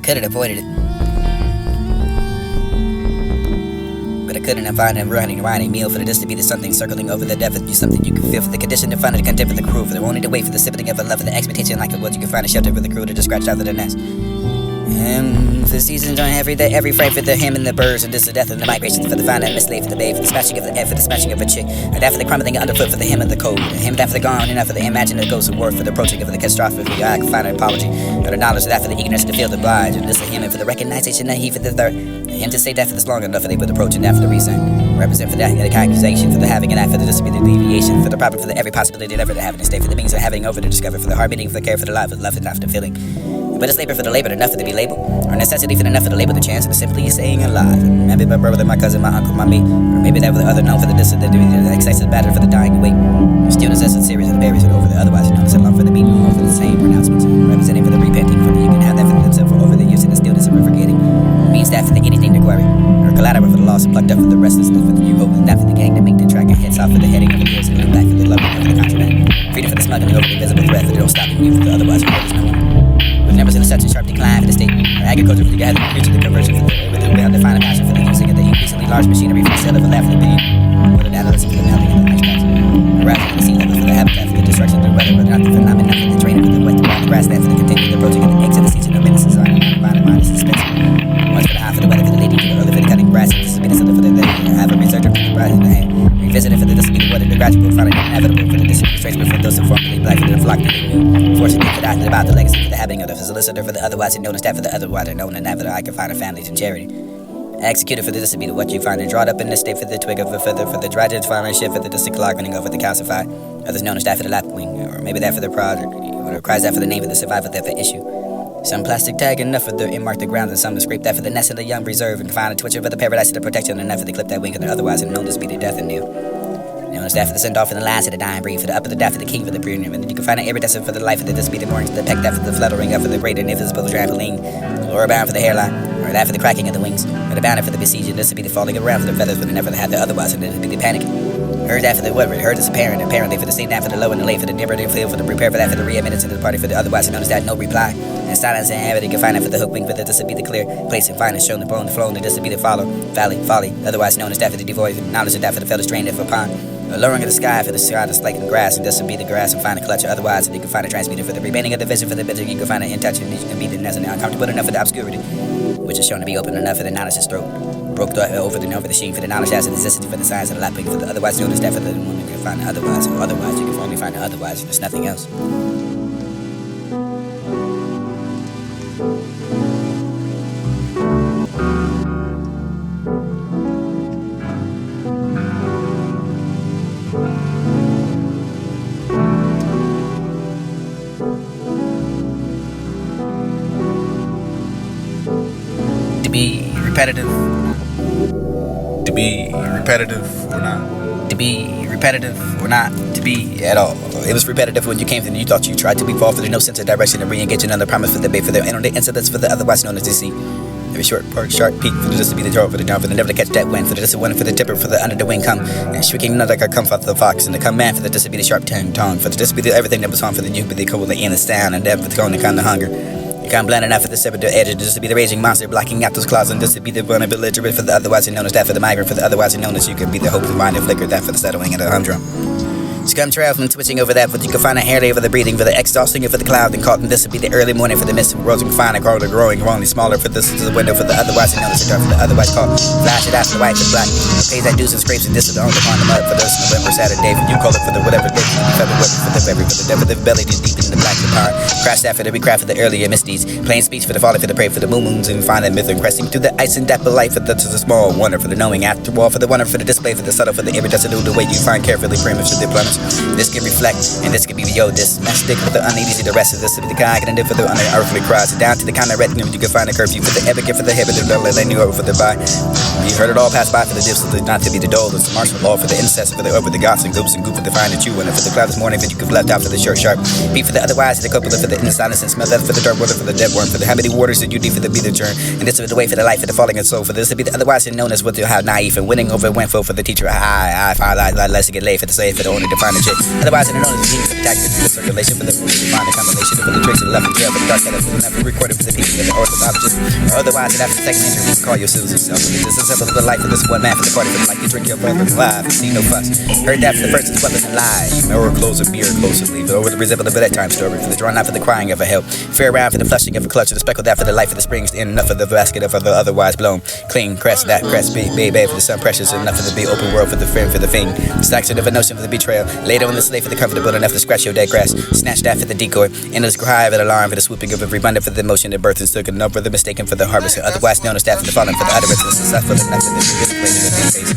could have avoided it, but I couldn't find a running meal for the distant to be the something circling over the depth of you, something you can feel for the condition to find the content for the crew, for the wanting to wait for the sipping of a love for the expectation like it was you can find a shelter for the crew to just scratch out of the nest. The seasons on every day, every fright for the him and the birds, and this the death and the migration for the find and the slave for the babe, for the smashing of the egg, for the smashing of a chick, and after the crumbling underfoot for the him and the cold, the him after the gone, and after the imagine the ghost of war for the approaching of the catastrophe, for the I can find an apology, or the knowledge that for the eagerness to feel the oblige, and this the him and for the recognition that he for the third, him to say that for this long enough for they would approach and after the reason, represent for that the accusation, for the having and that for the disability deviation, for the problem for the every possibility never to having a state, for the means of having over to discover, for the heart beating, for the care for the life, for the love and after feeling. But it's labor for the labor, enough for to be labeled, or necessity for enough for the label, the chance of simply saying alive. Maybe my brother, my cousin, my uncle, my mate, or maybe that for the other known for the distant, the excessive batter for the dying awake. Students as a series of the berries over the otherwise known as along for the beat, or for the same pronouncements, representing for the repenting, for the you can have that for themselves over the use and the stillness of forgetting. Means that for the anything to query, or collateral for the loss and plucked up for the restlessness for the new hope, and that for the gang to make the track and heads off for the heading of the ears and the back for the love and for the contraband. Freedom for the smuggling over the invisible threat, for the don't stop you for the otherwise there's no one. With numbers in such a sharp decline for the state, or agriculture for the gathering, creature, the conversion for the with the well defined passion for the using of the increasingly large machinery for the sale of a laugh for the billion, or the adolescent for the melting of the ice caps, the rise for the sea level for the habitat for the destruction of the weather, whether not the phenomenon for the draining for the wet the grassland for the continued approaching of the eggs of the season, no menaces on the mind is suspense. Once for the half for the weather for the lady, for the early for the cutting grass, and this has been something for the have a resurgent for the bride in the hand. Revisited for the disability weather, the graduate finding it inevitable for the distinction for those informally black for the flock that they knew. Fortunately for that, about the legacy for the having of the solicitor for the otherwise known as that for the otherwise known and never I can find a families in charity. Executed for the disability what you find and drawn up in the state for the twig of a feather for the dredge final shift for the distant clogging over the calcified. Others known as that for the lapwing, or maybe that for the project, or cries that for the name of the survivor that for issue. Some plastic tag enough for the mark the ground, and some to scrape that for the nest of the young reserve, and find a twitcher for the paradise of the protection, and enough for the clip that wing of the otherwise known to be the death and kneel. Known as that for the send off and the last of the dying breed, for the up of the death for the king for the premium, and then you can find an iridescent for the life of the disbeated morning, to the peck that for the fluttering up for the great and invisible trampoline, or bound for the hairline, or that for the cracking of the wings, or the banner for the besieging, this to be the falling around for the feathers, but they never had the otherwise, and then to be the panic. Heard that for the whatever, heard this apparent, apparently for the same that for the low and the late, for the nearer the feel, for the prepare for that for the re-eminence into the party, for the otherwise known as that no reply. And silence and habit, you can find it for the hook wing, for the this to be the clear place and find it shown the bone, the flow, and the this to be the follow, valley, folly, otherwise known as that for the devoid, knowledge of that for the feathers drained for pond. The lowering of the sky for the sky that's like in the grass, and this would be the grass and find a clutch, or otherwise, and you can find a transmitter for the remaining of the vision for the bitter, you can find it in touch, and you can be the nest and uncomfortable enough for the obscurity, which is shown to be open enough for the knowledge's throat. Broke over the sheen for the knowledge as it existed for the science of the lapping for the otherwise known as that for the one you can find otherwise, or otherwise you can only find the otherwise, there's nothing else. To be repetitive or not. To be repetitive or not to be at all. It was repetitive when you came and you thought you tried to be far for the no sense of direction and re-engage another promise for the bait for the internet incidents for the otherwise known as DC. Every short park, sharp peak for the just to be the draw for the down for the never to catch that wind for the just one for the tipper for the under the wing come and shrieking another like a come for the fox and the come man for the just to be the sharp tongue for the just to be the everything that was on for the new but the cold the in the sound and then for the going to kind of hunger. I'm blending out for the severed edge, just to be the raging monster, blocking out those claws, and just to be the one belligerent for the otherwise known as that for the migrant, for the otherwise known as you could be the hope of the mind and flicker, that for the settling of the humdrum. Scum trails and twitching over that, but you can find a hair day for the breathing, for the exhausting for the cloud, and caught in this would be the early morning for the mist, rose and find a color growing, wrongly smaller for this is the window for the otherwise known as the dark, for the otherwise called flash it after the white and black, pays that dues and scrapes, and this is the only upon the mud for this November Saturday, for you call it for the whatever day, for the feather weather for the berry, for the devil, the belly, just deep in the black, the power, crash that for the recraft for the earlier misties, plain speech for the folly, for the prey, for the moons, and find that myth and cresting through the ice and dapper life, for the small wonder, for the knowing after all, for the wonder, for the display, for the subtle, for the iridescent, the way you find carefully premature diplomas. This can reflect, and this could be yo, this stick with the uneasy, the rest of this to be the cognitive for the unearthly cries, down to the kind of retinue you can find a curfew for the epic for the heaven, the they knew over for the by. You heard it all pass by for the dips, not to be the dole, it's the martial law for the incest, for the over the goths and goops and goop for the find that you and for the cloud this morning that you could left out for the short sharp beat for the otherwise, the couple for the inner silence and smell that for the dark water for the dead worm, for the how many waters that you need for the be the turn, and this is the way for the life for the falling and soul, for this to be the otherwise known as what you have naive and winning over went for the teacher. I find less to get laid for the slave for the only to find the chick. Otherwise, known as the genius of the tactic for the circulation for the find the combination for the tricks to the left of jail for the dark headed for the never recorded for the people of the orthodoxist. Or otherwise, and after the second injury, you can call yourselves yourself. This is simple of the life of this one man for the party, for the like you drink your brother alive and see no fuss. Heard that for the first as well as in lies. Or close a beer closely, but over the resemble of a bedtime story, for the drawing out for the crying of a hell. Fair round for the flushing of a clutch, and the speckle that for the life of the springs, and enough of the basket of the otherwise blown. Clean crest, that crest, baby for the sun precious, enough of the big open world for the friend for the thing. Stacks of a notion for the betrayal. Laid on the slave for the comfortable enough to scratch your dead grass. Snatch that for the decoy. And the cry of an alarm for the swooping of every abundant for the motion of birth and still good enough for the mistaken for the harvest. Otherwise known as that for the fallen for the utterance and success for the nothing that you're playing in the face.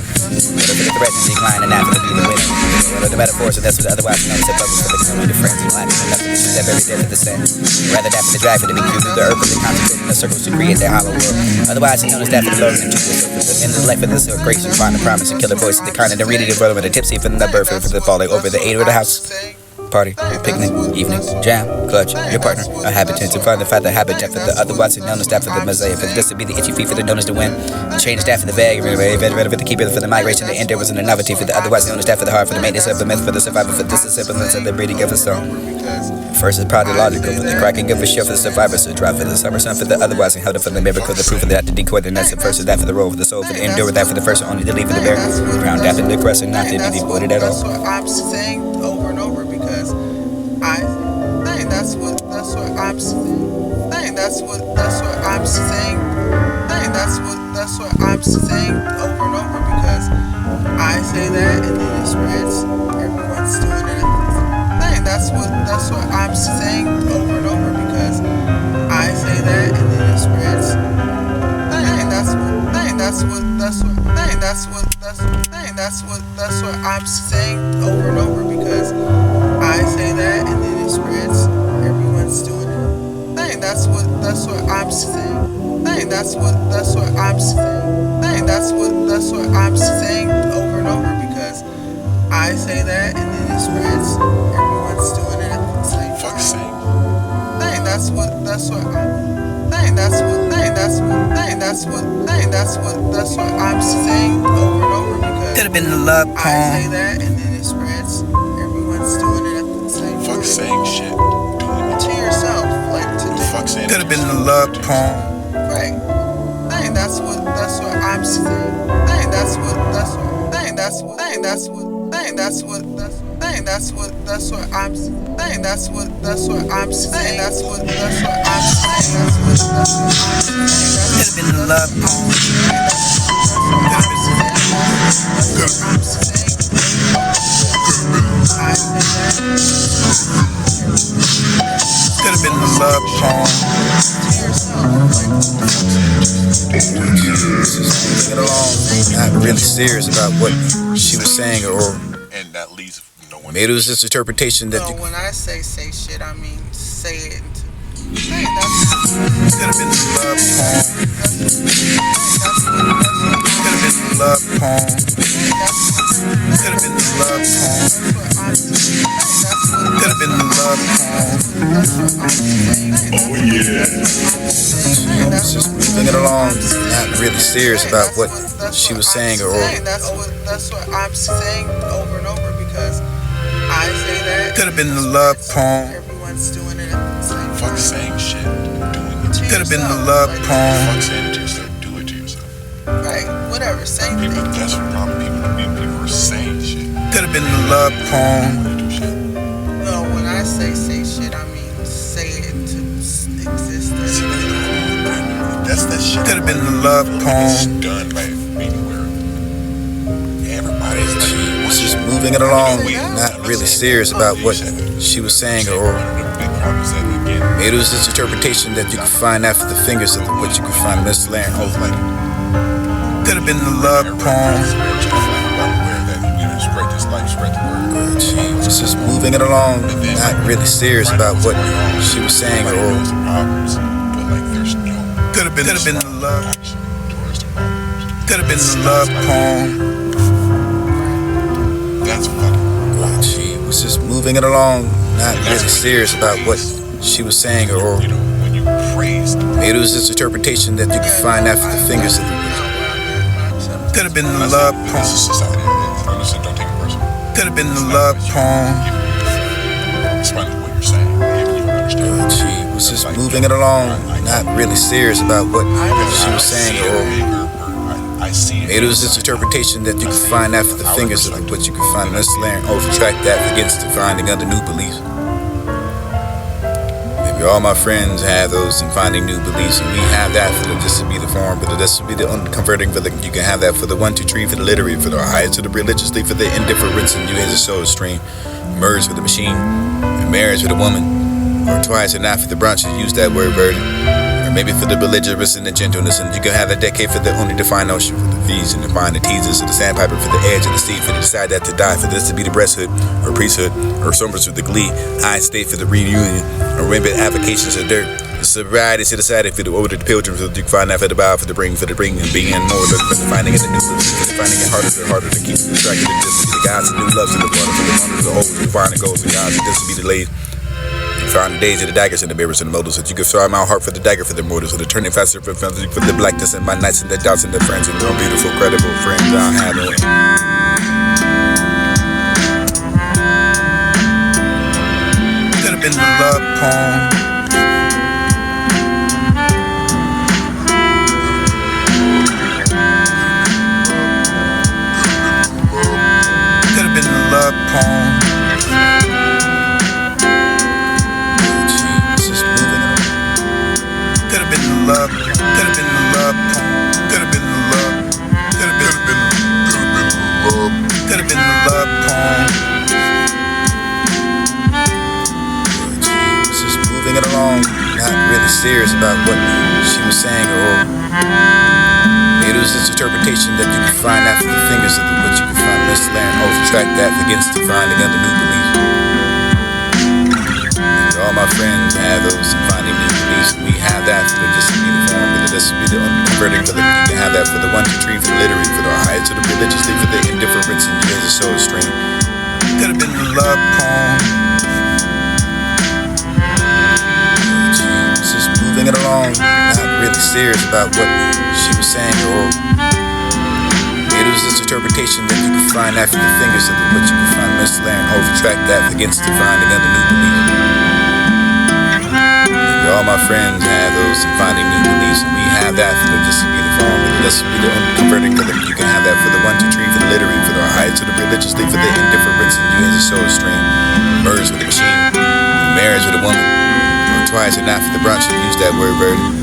Whether for the threat and decline and not for the be the winner. Whether the metaphors and that's what otherwise known as the bubbles for the coming to friends and life and nothing to choose that very death of the sin. Rather that for the drive for the being through the earth and the contemplating the circles to create their hollow world. Otherwise known as that for the Lord and in the life of the silk grace and find the promise and killer voice of the kind of the reading of brother with a tipsy from the birth for the falling over the eight of the house. Party, picnic, evening, jam, clutch, your partner, a habitant to find the fact that habitat for the otherwise known as that for the mosaic, for this to be the itchy feet for the known as the wind, change that for the vague, for the keeper for the migration, the endeavors and the novelty for the otherwise known as that for the heart, for the maintenance of the myth, for the survivor, for this is simpleness of the breeding of a song. First is probably logical, for the cracking of a shell for the survivor, so drive for the summer sun for the otherwise and held up for the miracle, the proof of that, the decoy, the nest, the first is that for the roll, for the soul, for the endure, that for the first, only the leave for the bear, ground that for the crest, and not to be devoted at all. That's what I'm saying over and over because that's what I'm saying. That's what I'm saying. That's what I'm saying over and over because I say that and then it spreads. Everyone's doing it. That's what I'm saying over and over because I say that and then it spreads. That's what I'm saying over and over because I say that and then it spreads. Everyone's doing it. That's what I'm saying. That's what I'm saying. That's what I'm saying over and over because I say that and then it spreads. Everyone's doing it at the same time. That's what I'm saying over and over because Could have been the love I say that and then it spreads. Everyone's doing it at the same time. Fuck saying shit. Doing it To yourself, like to do. Fuck saying Could have been the love poem. Right. That's what I'm saying. That's what I'm saying. That's what I'm saying. That's what I'm saying. Could have been the love poem. Could have been the love poem. Get along, not really serious about what she was saying, or and that leaves no one. maybe it was just interpretation that No, when I say shit, I mean say it. could have been the love poem. Could have been the love poem. Could have been the love poem. Could have been the love poem. Oh yeah. Just moving it along, not really serious about what she was saying, or That's what I'm saying over and over because I say that. could have been the love poem. Everyone's doing it at the same time. Fuck saying shit. Doing it. Could have been the love poem. Fuck saying it to yourself. Do it to yourself. Right. Whatever. Same People, thing. that's what problem. People are saying shit. Could have been the love poem. They do shit. No, when I say shit, I mean say it to exist. See, that's that shit. Could have been the love It's poem. done by meaning where everybody's like, It's just moving it along, not really serious about what she was saying, or maybe it was just interpretation that you could find after the fingers of what you could find in this land. Could have been the love poem. It's just moving it along, not really serious about what she was saying, or could have been the love. Could have been the love poem. That's fucking. She was just moving it along, not really serious about what she was saying, or You know, when you praise maybe it was just interpretation that you could find after the fingers of the could have been the love this poem. is society. Listen, don't take it personal. Could have been the love poem. It's funny what you're saying. Maybe you don't understand. Gee. just moving it along, not really serious about what she was saying, or maybe it was just interpretation that you could find after the fingers of what you could find in this layering over track that against the finding of the new beliefs. Maybe all my friends have those in finding new beliefs, and we have that for this to be the form, but this would be the unconverting for the, you can have that for the 1, 2, 3, for the literary, for the highest, to the religiously, for the indifference, and you as a soul stream, merge with the machine, and marriage with a woman, or twice and not for the brunch, use that word burden. Maybe for the belligerence and the gentleness, and you can have a decade for the only defined ocean, for the V's and define the teasers, of the sandpiper for the edge of the sea, for the decide that to die, for this to be the breasthood, or priesthood, or summers with the glee, high state for the reunion, or remember avocations of dirt, the sobriety to the side for the order the pilgrims, so you can find that for the bow, for the bring, and being more, for the finding in the new belief, for the finding it harder to keep the track of the distance, the gods and new loves in the water, for the wonders of the old, the finding goals, the gods and this to be delayed. Found the days of the daggers and the mirrors and the modals, that you could throw my heart for the dagger for the mortals, for the turning faster for the blackness and my nights and the doubts and the friends and real beautiful, credible friends I have no could have been the love poem. Could have been the love poem. Love, could have been the love, could have been the love, could have been the love poem. Just moving it along, not really serious about what she was saying, or maybe it was just interpretation that you could find after the fingers of what you could find in this land, over track that against the finding of the new beliefs. All my friends have those finding new beliefs. We have that for this to be the form, but this will be the unconverting for the, you can have that for the 1, 2, 3, for the literary, for the highest, to the religiously, for the indifference, and you as a soul stream. Could have been the love poem. Just moving it along, not really serious about what she was saying, or maybe it was just interpretation that you could find after the fingers of what you could find in this land, over track that against the finding of the new belief. All my friends have those in finding new beliefs, and we have that for this to be the form, but this will be the unconverting for the, you can have that for the 1, 2, 3, for the literary, for the highest, to the religiously, for the indifference, and you as a soul stream, merge with the machine, and marriage with a woman, or twice and not for the brunch, and use that word burden.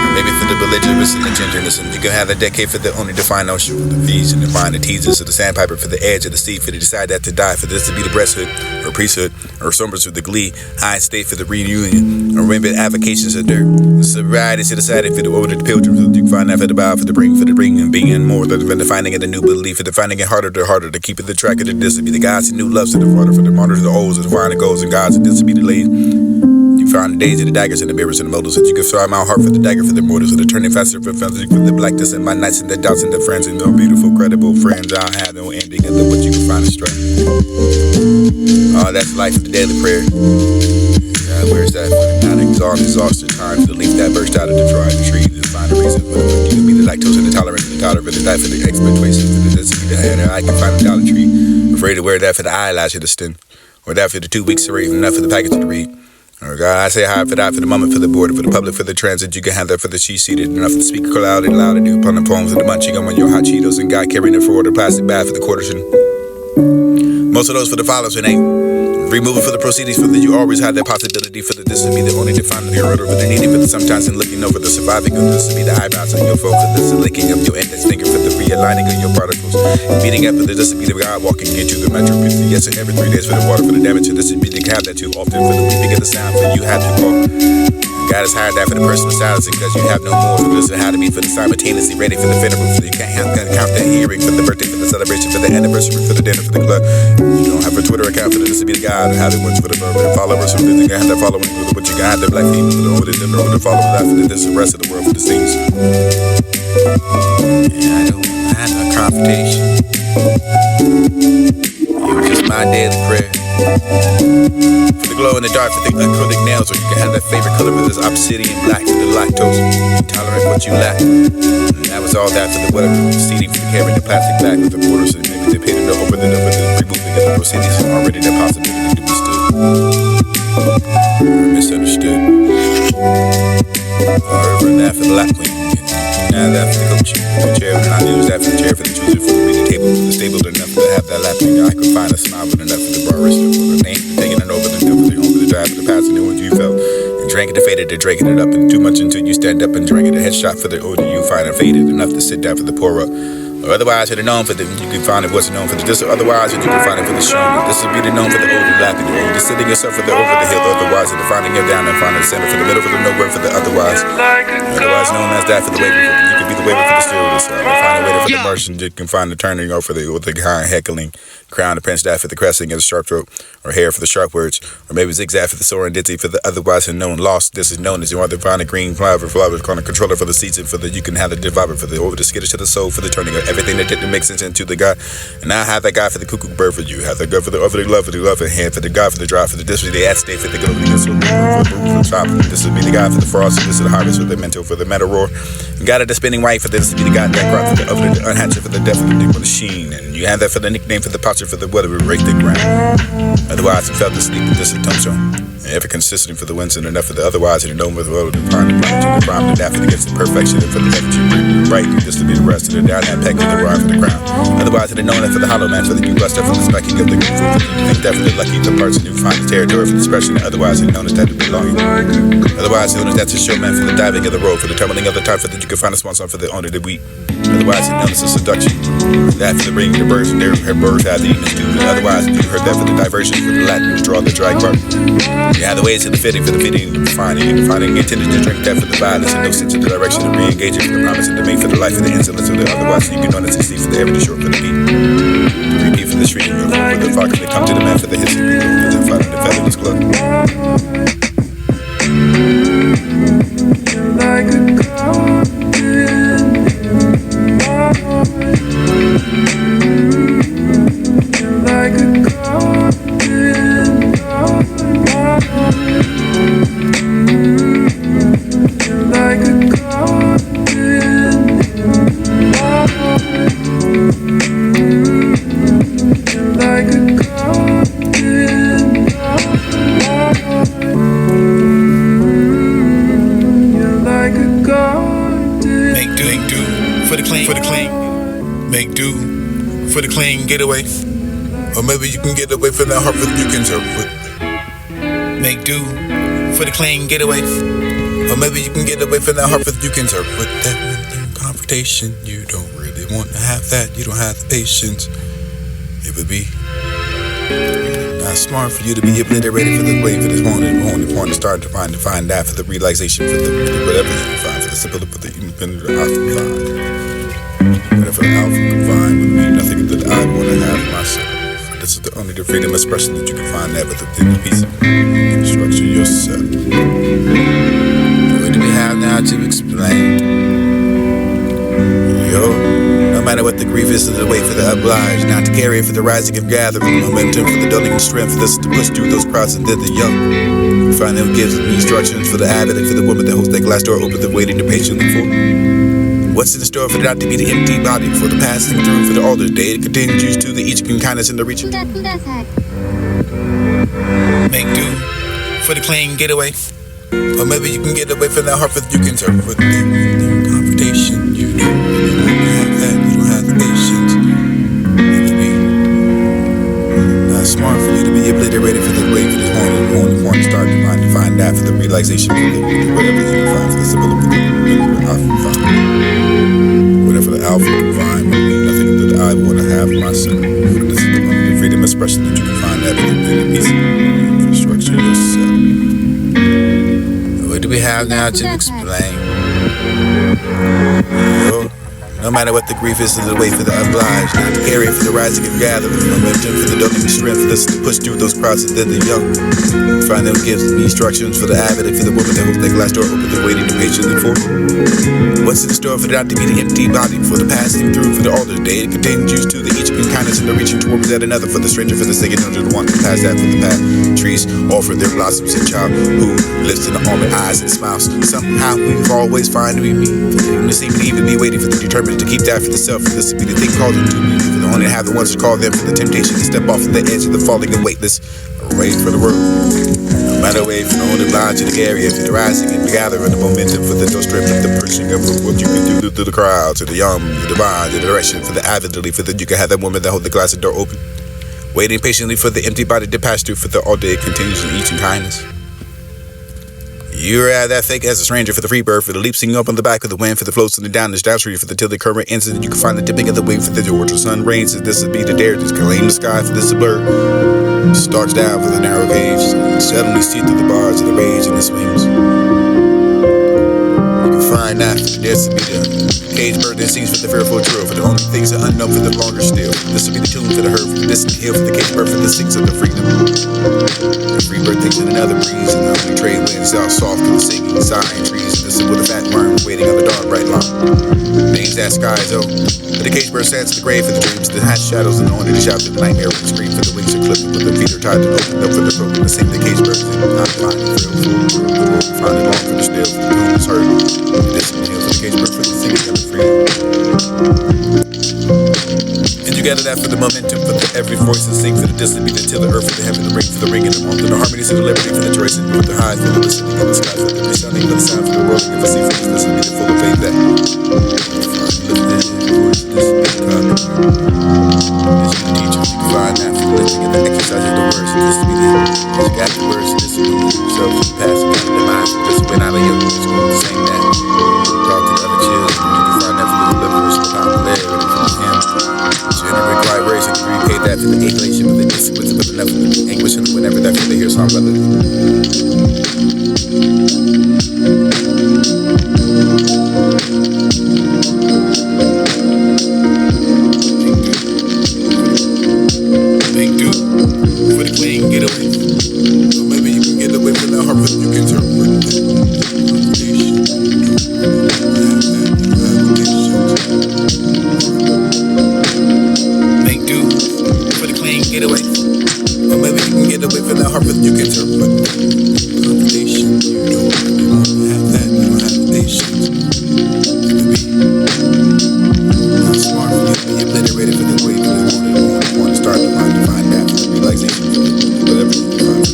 Maybe for the belligerence and the gentleness, and you can have a decade for the only defined ocean, for the V's and define the teasers, of the sandpiper for the edge of the sea, for the decide that to die, for this to be the breasthood, or priesthood, or summers with the glee, high state for the reunion, or remember avocations of dirt, the sobriety to the side for the order the pilgrims, you can find that for the bow, for the bring, and being more than the finding of the new belief, for the finding it harder to keep it the track of the distance, be the gods and new loves of the water, for the martyrs of the olds, of the finding goals and gods and this to be delayed. Found the days of the daggers and the mirrors and the modals, that you could throw my heart for the dagger for the mortals, for the turning faster for the blackness and my nights and the doubts and the friends and no beautiful, credible friends I have no ending of what you can find a strength. Oh, that's life of the daily prayer. Where's that for the not exhausted time for the leaf that burst out of the dry tree to find a reason for the, you can be the lactose and the tolerance, the tolerant, for the die for the expectations, for the density, the head, I can find a Dollar Tree. Afraid to wear that for the eyelash of the stin, or that for the 2 weeks to read, enough for the package to read. Or God, I say hi for that, for the moment, for the border, for the public, for the transit. You can have that for the sheet seated, enough for the speaker loud and loud, and do upon the poems of the munching on your hot Cheetos, and God carrying it forward, the plastic bag for the quarters, and most of those for the followers, and ain't removing for the proceedings, for the you always have that possibility for the this to be the only defined of your order, for the needing, for the sometimes and looking over the surviving of this to be the eyebrows on your folk, for this the licking of your index finger, for the realigning of your particles, beating up for the this to be the God walking into the metro, yes, and every 3 days for the water, for the damage, and this to be the have that too often, for the weeping of the sound, for you have to call. God has hired that for the personal silence because you have no more for this and how to be for the simultaneously ready for the funeral, for you can't count that hearing, for the birthday, for the celebration, for the anniversary, for the dinner, for the club. You don't have a Twitter account for this to be the God, or have it once for the followers, for the thing I have that following, for what you got, the black people, for the older than the followers, that for this the rest of the world, for the things. Yeah, I don't have no confrontation. It was just my daily prayer. For the glow in the dark, for the acrylic nails, or you can have that favorite color for this obsidian black, for the lactose, tolerate what you lack. And that was all that for the whatever, seeding for the carrying the plastic bag with the borders, and maybe they paid it over the removing of the proceedings, already the possibility to be stood. Misunderstood. Or that for the lap queen. Now that for the coach. The chair for the not use that for the chair for the chooser for the reading table for the stable enough to have that lap queen. I could find a smile but enough for the bar wrestler for the name. Taking it over the drive for the pass and the order you felt. And drank it and faded it, drinking it up and too much until you stand up and drink it. A headshot for the order you find and faded enough to sit down for the pour up. Or otherwise, it known for the you can find it wasn't known for the this. Or otherwise, you can find it for the show. This would be the known for the older laughing, the older sitting yourself for the over the hill. Otherwise, the finding it down and finding the center for the middle for the nowhere for the otherwise. Otherwise known as that for the waiver. You could be the waiver for the stewardess. Find a waiter for the Martian. You can find the turning or for the with the high heckling. Crown the pinch staff for the cresting as a sharp throat, or hair for the sharp words, or maybe zigzag for the soaring ditty for the otherwise unknown lost. This is known as you are the find a green flower called a controller for the season for the you can have the divider for the over the skittish to the soul for the turning of everything that didn't make sense into the guy. And I have that guy for the cuckoo bird for you. Have the God for the over the love for the hand for the God for the drive for the this for the at state for the good for the top. This would be the guy for the frost. This is the harvest for the mental for the metal roar. And got it the spinning white for this to be the guy that crop for the over the unhatched for the death for the dick for the sheen. And you have that for the nickname for the posture for the whatever break the ground. Otherwise, it felt the sleep with this tombstone. Ever consistent for the winds and enough for the otherwise, and known with the world to find the prime to that for the gifts of perfection and for the effort you right, just to be the rest of the down that peck for the rhyme for the crown. Otherwise, it known that for the hollow man for the new bust up for the smacking of the good food for the think that for the lucky the parts of you find the territory for the expression. Otherwise, it known as that to belonging. Otherwise, it known as that's a showman for the diving of the road for the tumbling of the time for the you can find a sponsor for the owner of the wheat. Otherwise, it known as a seduction. That for the bringing the birds and their birds have the eating the stew. Otherwise, you heard that for the diversion for the Latin to draw the drag part. You have the ways to the fitting for the fitting and finding intended to drink that for the violence and no sense of the direction of re-engaging for the promise and the make for the life of the insolence of the otherwise you can know that's see for the everyday short for the beat. To repeat for the street for the fox that come to the man for the hits and the fight of the featherless glove. Like a Getaway, or maybe you can get away from that heart with you can serve with. Make do for the clean getaway, or maybe you can get away from that heart with you can serve with that confrontation. You don't really want to have that. You don't have the patience. It would be not smart for you to be obliterated for the way for this morning to start to find that for the relaxation for the whatever you find for the simple for the independent outside. Whatever the alpha can find would be nothing that I want to have myself. This is the only the freedom expression that you can find that within the piece of structure yourself. What do we have now to explain? No matter what the grief is, the way for the obliged, not to carry it for the rising and gathering momentum, for the building and strength, for this to push through those crowds and then the young. Find them gives me instructions for the avid and for the woman that holds that glass door open, the waiting to patiently for. What's in the store for the not to be the empty body, for the passing through, for the older day, it continues to the each can kindness in the reaching. Make do for the clean getaway, or maybe you can get away from that heart with you can serve with the confrontation. You don't have that, you don't have the patience. It would be not smart for you to be obliterated for the way for this morning start to find that for the relaxation for the whatever you can find for the simple for the alpha. Whatever the alpha can find would be nothing that I want to have myself. For this is the only freedom expression that you can find that in the piece of structure yourself. What do we have now to explain? No matter what the grief is, the way for the obliged, not to carry it for the rising and gathering momentum, for the building and strength, for this to push through those crowds and then the young. Find them gives me instructions for the avid and for the woman that holds that glass door open, the waiting to patiently for. What's in the store for the not to be the empty body, for the passing through, for the older day, it continues to the each in kindness and the reaching towards that another, for the stranger, for the second under the one to pass that for the path. Trees offer their blossoms and child who lives in the almond eyes and smiles. Somehow we've always find to be me. For the seem to even be waiting for the determined to keep that for the self, for this to be the thing called into me. For the only have the ones to call them for the temptation to step off of the edge of the falling and weightless, raised for the world. Matter way from the only blind to the area, to the rising and the gathering, the momentum for the no strip of the pushing of what you can do through the crowd, to the to the bind, the direction for the avidly, for that you can have that woman that hold the glass door open, waiting patiently for the empty body to pass through, for the all day continues in each and kindness. You're at that fake as a stranger for the free bird, for the leap singing up on the back of the wind, for the flow sitting down the downstream, for the till the current ends, and you can find the dipping of the wing, for the orchard sun rains, and this would be the dare, just claim the sky, for this is a blur. Starts down for the narrow caves, suddenly see through the bars of the rage and the swings. You can find that there's to be the cage bird that sings for the fearful drill, for the only things that unknown for the longer still. This will be the tune for the herd, for the distant hill, for the cage bird, for the sings of the freedom. The free bird thinks in another breeze, and the only trade winds out soft to the singing, sighing trees. This is with a fat worm waiting on the dark bright lawn. Names that skies, oh. For the cage bird stands to the grave for the dreams, the hatch shadows, and the only to shout to the nightmare with the scream, for the wings are clipped, for the feet are tied to open up for the throat, and the sing the cage bird sing. Not finding thrill, full, finding long for the still, for the tune is heard. The distant hill for the cage bird, for the singing of the freedom. And you gather that for the momentum, for the every voice that sing, for the distant beat until the earth, for the heaven, the ring, for the ring, and the warmth, for the harmonies of the liberty, for the tracing, for the high, for the listening in the sky, for the sounding, for the sound, for the rolling, for the sea, for the listening, for the full of faith that. As you teach, you can find that for the listening and the exercise of the words, and this to be the you got the words, and this to be yourself, you pass it down the mind, just went out of your school, saying that. Talk to the other children, you can find that for the deliverance, the popularity from him. Generic vibration, communicate that to the elation with the discipline, with the level of anguish, and whenever that they hear song brothers. Make do for the clean getaway. Or maybe you can get away from the heart, but you can turn with Make do for the clean getaway. Or maybe you can get away from the heart, but you can turn with foundation. You don't have that, you don't have patience. Not smart for you to be obliterated for the way you want to start to find that relaxation, whatever you find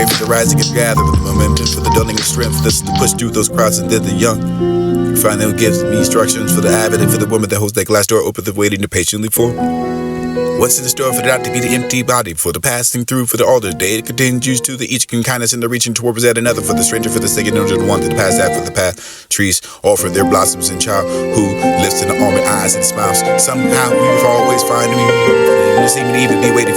for the rising and gather with the momentum for the dulling of strength. This is to push through those crowds and then the young. You find them gives me instructions for the avid and for the woman that holds that glass door open, the waiting patiently for. What's in the store for the not to be the empty body, for the passing through, for the older day it continues to the each can kindness and the reaching towards that another, for the stranger, for the second no the one to the pass that for the path. Trees offer their blossoms and child who lifts in the almond eyes and smiles. Somehow we've always find me. You seem to even be waiting.